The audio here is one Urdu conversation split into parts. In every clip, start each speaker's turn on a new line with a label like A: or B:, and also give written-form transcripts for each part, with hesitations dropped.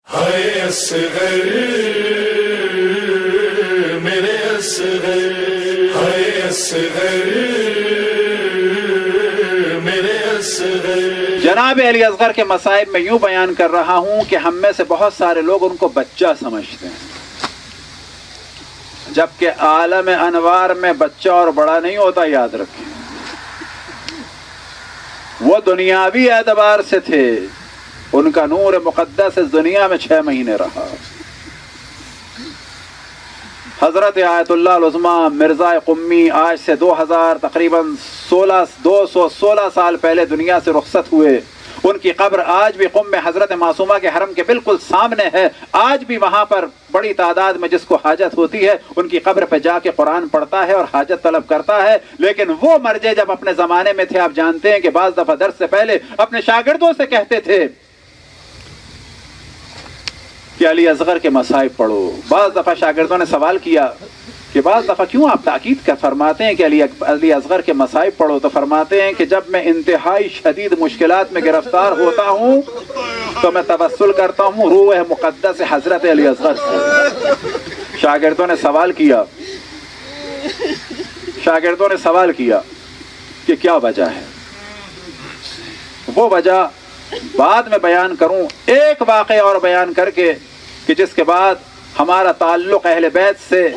A: ہائے اصغر میرے اصغر، ہائے اصغر میرے اصغر۔
B: جناب علی اصغر کے مصائب میں یوں بیان کر رہا ہوں کہ ہم میں سے بہت سارے لوگ ان کو بچہ سمجھتے ہیں، جبکہ عالم انوار میں بچہ اور بڑا نہیں ہوتا، یاد رکھیں۔ وہ دنیاوی اعتبار سے تھے، ان کا نور مقدس اس دنیا میں 6 مہینے رہا۔ حضرت آیت اللہ العظمیٰ مرزا قمی آج سے تقریباً 216 سال پہلے دنیا سے رخصت ہوئے۔ ان کی قبر آج بھی قم میں حضرت معصومہ کے حرم کے بالکل سامنے ہے۔ آج بھی وہاں پر بڑی تعداد میں جس کو حاجت ہوتی ہے ان کی قبر پہ جا کے قرآن پڑھتا ہے اور حاجت طلب کرتا ہے۔ لیکن وہ مرجع جب اپنے زمانے میں تھے، آپ جانتے ہیں کہ بعض دفعہ درس سے پہلے اپنے شاگردوں سے کہتے تھے کہ علی اصغر کے مصائب پڑھو۔ بعض دفعہ شاگردوں نے سوال کیا کہ بعض دفعہ کیوں آپ تاکید کر فرماتے ہیں کہ علی اصغر کے مصائب پڑھو؟ تو فرماتے ہیں کہ جب میں انتہائی شدید مشکلات میں گرفتار ہوتا ہوں تو میں توسل کرتا ہوں روح مقدس حضرت علی اصغر سے۔ شاگردوں نے سوال کیا کہ کیا وجہ ہے؟ وہ وجہ بعد میں بیان کروں، ایک واقعہ اور بیان کر کے کہ جس کے بعد ہمارا تعلق اہل بیت سے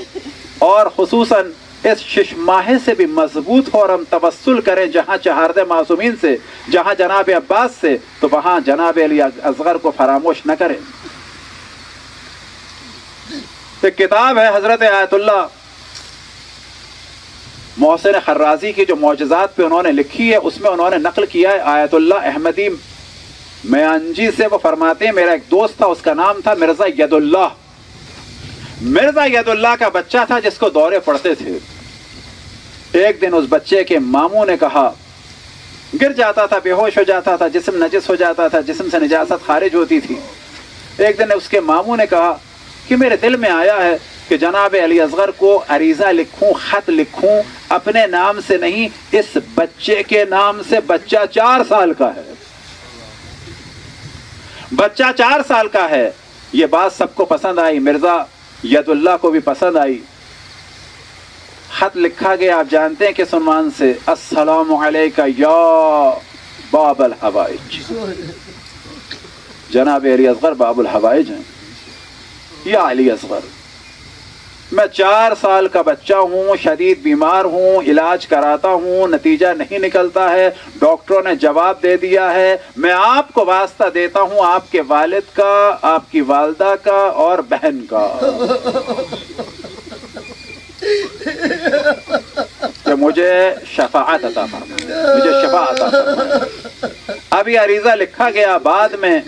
B: اور خصوصاً اس 6 ماہ سے بھی مضبوط ہو اور ہم توسل کریں جہاں چہاردہ معصومین سے، جہاں جناب عباس سے، تو وہاں جناب علی اصغر کو فراموش نہ کریں۔ ایک کتاب ہے حضرت آیت اللہ محسن خرازی کی جو معجزات پہ انہوں نے لکھی ہے، اس میں انہوں نے نقل کیا ہے آیت اللہ احمدی میانجی سے۔ وہ فرماتے ہیں میرا ایک دوست تھا، اس کا نام تھا مرزا ید اللہ۔ مرزا ید اللہ کا بچہ تھا جس کو دورے پڑتے تھے۔ ایک دن اس بچے کے ماموں نے کہا، گر جاتا تھا، بے ہوش ہو جاتا تھا، جسم نجس ہو جاتا تھا، جسم سے نجاست خارج ہوتی تھی۔ ایک دن اس کے ماموں نے کہا کہ میرے دل میں آیا ہے کہ جناب علی اصغر کو عریضہ لکھوں، خط لکھوں، اپنے نام سے نہیں، اس بچے کے نام سے۔ بچہ 4 سال کا ہے، بچہ 4 سال کا ہے۔ یہ بات سب کو پسند آئی، مرزا ید اللہ کو بھی پسند آئی۔ خط لکھا گیا، آپ جانتے ہیں کس عنوان سے؟ السلام علیکہ یا باب الحوائج۔ جناب علی اصغر باب الحوائج ہیں۔ یا علی اصغر، میں 4 سال کا بچہ ہوں، شدید بیمار ہوں، علاج کراتا ہوں، نتیجہ نہیں نکلتا ہے، ڈاکٹروں نے جواب دے دیا ہے، میں آپ کو واسطہ دیتا ہوں آپ کے والد کا، آپ کی والدہ کا اور بہن کا، کہ مجھے شفاعت عطا فرمائے، مجھے شفاعت عطا فرمائے۔ اب یہ عریضہ لکھا گیا، بعد میں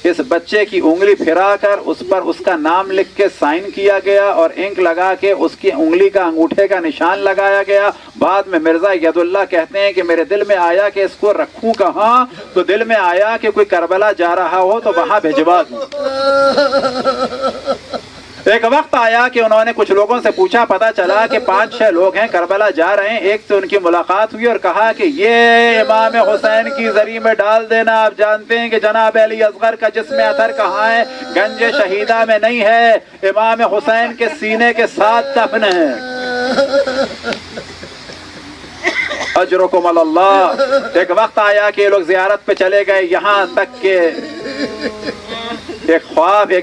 B: اس بچے کی انگلی پھرا کر اس پر اس کا نام لکھ کے سائن کیا گیا اور انک لگا کے اس کی انگلی کا انگوٹھے کا نشان لگایا گیا۔ بعد میں مرزا ید اللہ کہتے ہیں کہ میرے دل میں آیا کہ اس کو رکھوں کہاں، تو دل میں آیا کہ کوئی کربلا جا رہا ہو تو وہاں بھجوا دوں۔ ایک وقت آیا کہ انہوں نے کچھ لوگوں سے پوچھا، پتا چلا کہ 5-6 لوگ ہیں کربلا جا رہے ہیں۔ ایک سے ان کی ملاقات ہوئی اور کہا کہ یہ امام حسین کی زری میں ڈال دینا۔ آپ جانتے ہیں کہ جناب علی اصغر کا جسم اطہر کہاں ہے؟ گنج شہیدہ میں نہیں ہے، امام حسین کے سینے کے ساتھ دفن ہے۔ اجرکم اللہ۔ ایک وقت آیا کہ یہ لوگ زیارت پہ چلے گئے، یہاں تک کہ ایک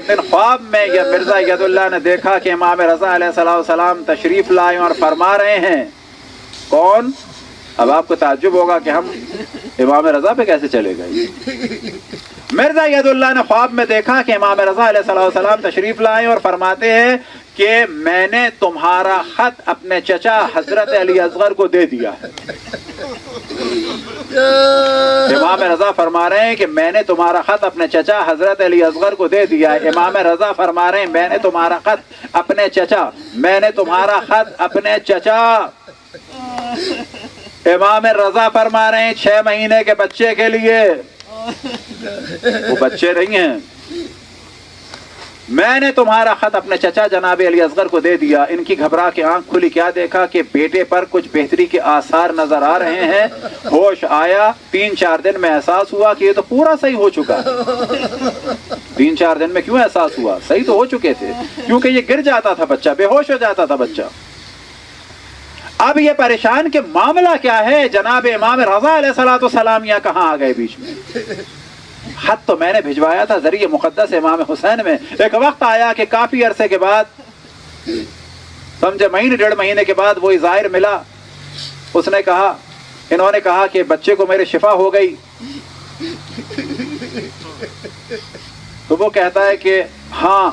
B: دن خواب میں یہ مرزا ید اللہ نے دیکھا کہ امام رضا علیہ السلام تشریف لائے اور فرما رہے ہیں۔ کون؟ اب آپ کو تعجب ہوگا کہ ہم امام رضا پہ کیسے چلے گئے۔ مرزا ید اللہ نے خواب میں دیکھا کہ امام رضا علیہ السلام تشریف لائے اور فرماتے ہیں کہ میں نے تمہارا خط اپنے چچا حضرت علی اصغر کو دے دیا ہے۔ امام رضا فرما رہے ہیں کہ میں نے تمہارا خط اپنے چچا حضرت علی اصغر کو دے دیا ہے۔ امام رضا فرما رہے ہیں میں نے تمہارا خط اپنے چچا، میں نے تمہارا خط اپنے چچا۔ امام رضا فرما رہے ہیں 6 مہینے کے بچے کے لیے، وہ بچے نہیں ہیں، میں نے تمہارا خط اپنے چچا جناب علی اصغر کو دے دیا۔ ان کی گھبرا کے آنکھ کھلی، کیا دیکھا کہ بیٹے پر کچھ بہتری کے آثار نظر آ رہے ہیں۔ ہوش آیا، 3-4 دن میں احساس ہوا کہ یہ تو پورا صحیح ہو چکا ہے۔ 3-4 دن میں کیوں احساس ہوا؟ صحیح تو ہو چکے تھے، کیونکہ یہ گر جاتا تھا بچہ، بے ہوش ہو جاتا تھا بچہ۔ اب یہ پریشان کہ معاملہ کیا ہے، جناب امام رضا علیہ الصلوۃ والسلام یہاں کہاں آ گئے بیچ میں؟ خط تو میں نے بھجوایا تھا ذریعہ مقدس امام حسین میں۔ ایک وقت آیا کہ کافی عرصے کے بعد، سمجھے 1.5 مہینے کے بعد وہی ظاہر ملا، اس نے کہا، انہوں نے کہا کہ بچے کو میرے شفا ہو گئی، تو وہ کہتا ہے کہ ہاں،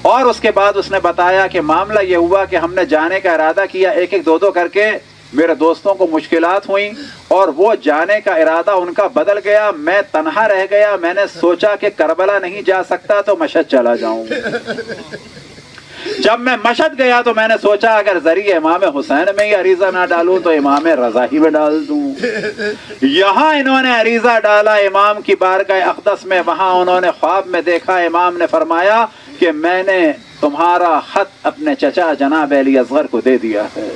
B: اور اس کے بعد اس نے بتایا کہ معاملہ یہ ہوا کہ ہم نے جانے کا ارادہ کیا، ایک ایک 2 کر کے، میرے دوستوں کو مشکلات ہوئیں اور وہ جانے کا ارادہ ان کا بدل گیا، میں تنہا رہ گیا، میں نے سوچا کہ کربلا نہیں جا سکتا تو مشہد چلا جاؤں۔ جب میں مشہد گیا تو میں نے سوچا اگر ذریعہ امام حسین میں ہی عریضہ نہ ڈالوں تو امام رضا ہی میں ڈال دوں۔ یہاں انہوں نے عریضہ ڈالا امام کی بارگاہ اقدس میں، وہاں انہوں نے خواب میں دیکھا، امام نے فرمایا کہ میں نے تمہارا خط اپنے چچا جناب علی اصغر کو دے دیا ہے۔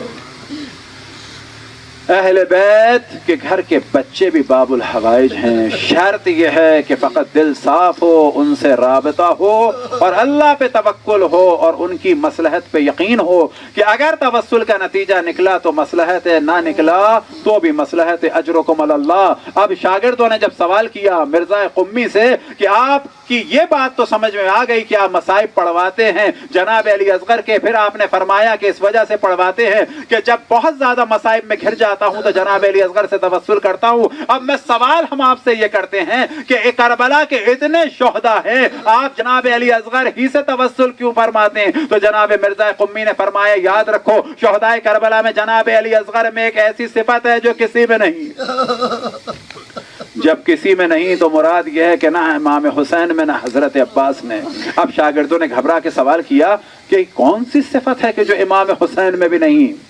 B: اہل بیت کے گھر کے بچے بھی باب الحوائج ہیں، شرط یہ ہے کہ فقط دل صاف ہو، ان سے رابطہ ہو اور اللہ پہ توکل ہو اور ان کی مصلحت پہ یقین ہو کہ اگر توسل کا نتیجہ نکلا تو مصلحت ہے، نہ نکلا تو بھی مصلحت ہے، اجرکم علی اللہ۔ اب شاگردوں نے جب سوال کیا مرزا قمی سے کہ آپ کی یہ بات تو سمجھ میں آ گئی کہ آپ مصائب پڑھواتے ہیں جناب علی اصغر کے، پھر آپ نے فرمایا کہ اس وجہ سے پڑھواتے ہیں کہ جب بہت زیادہ مصائب میں گھر جاتا ہوں تو جناب علی اصغر سے توسل کرتا ہوں۔ اب میں سوال ہم آپ سے یہ کرتے ہیں کہ کربلا کے اتنے شہداء ہیں، آپ جناب علی اصغر ہی سے توسل کیوں فرماتے ہیں؟ تو جناب مرزا قمی نے فرمایا یاد رکھو شہداء کربلا میں جناب علی اصغر میں ایک ایسی صفت ہے جو کسی میں نہیں۔ جب کسی میں نہیں تو مراد یہ ہے کہ نہ امام حسین میں نہ حضرت عباس میں۔ اب شاگردوں نے گھبرا کے سوال کیا کہ کون سی صفت ہے کہ جو امام حسین میں بھی نہیں؟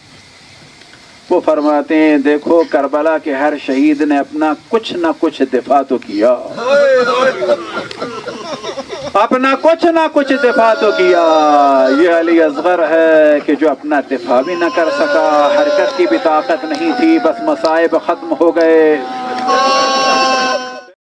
B: وہ فرماتے ہیں دیکھو کربلا کے ہر شہید نے اپنا کچھ نہ کچھ دفاع تو کیا، اپنا کچھ نہ کچھ دفاع تو کیا۔ یہ علی اصغر ہے کہ جو اپنا دفاع بھی نہ کر سکا، حرکت کی بھی طاقت نہیں تھی، بس مصائب ختم ہو گئے۔